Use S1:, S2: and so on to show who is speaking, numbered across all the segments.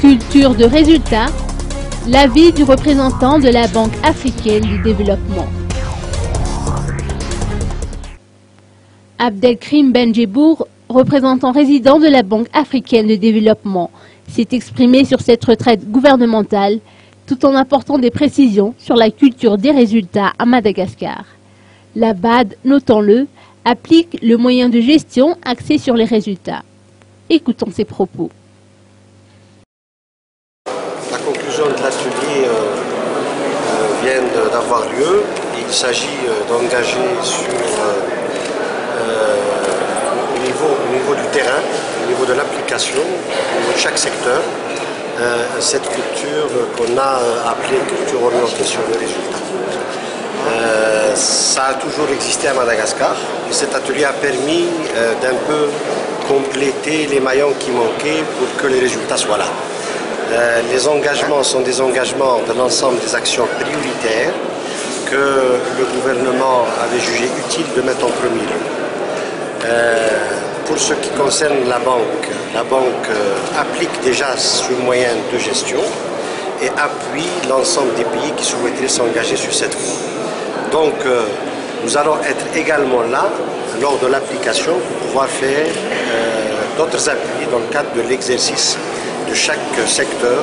S1: Culture de résultats, l'avis du représentant de la Banque africaine du développement. Abdelkrim Benjebour, représentant résident de la Banque africaine de développement, s'est exprimé sur cette retraite gouvernementale tout en apportant des précisions sur la culture des résultats à Madagascar. La BAD, notons-le, applique le moyen de gestion axé sur les résultats. Écoutons ses propos.
S2: La conclusion de l'atelier vient d'avoir lieu. Il s'agit d'engager au niveau du terrain, au niveau de l'application, au niveau de chaque secteur, cette culture qu'on a appelée culture orientée sur les résultats. Ça a toujours existé à Madagascar et cet atelier a permis d'un peu compléter les maillons qui manquaient pour que les résultats soient là. Les engagements sont des engagements de l'ensemble des actions prioritaires que le gouvernement avait jugé utile de mettre en premier lieu. Pour ce qui concerne la banque applique déjà ce moyen de gestion et appuie l'ensemble des pays qui souhaiteraient s'engager sur cette voie. Donc nous allons être également là lors de l'application pour pouvoir faire d'autres appuis dans le cadre de l'exercice de chaque secteur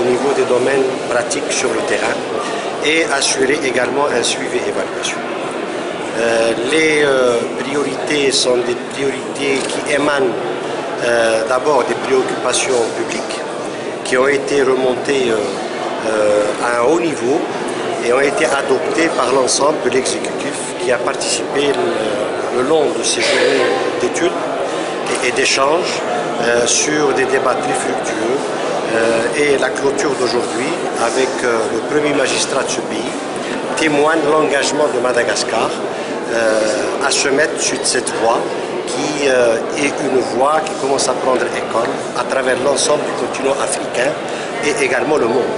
S2: au niveau des domaines pratiques sur le terrain et assurer également un suivi et évaluation. Les priorités sont des priorités qui émanent d'abord des préoccupations publiques qui ont été remontées à un haut niveau et ont été adoptées par l'ensemble de l'exécutif qui a participé le long de ces journées d'études et d'échanges sur des débats très fructueux et la clôture d'aujourd'hui avec le premier magistrat de ce pays témoigne l'engagement de Madagascar à se mettre sur cette voie qui est une voie qui commence à prendre école à travers l'ensemble du continent africain et également le monde.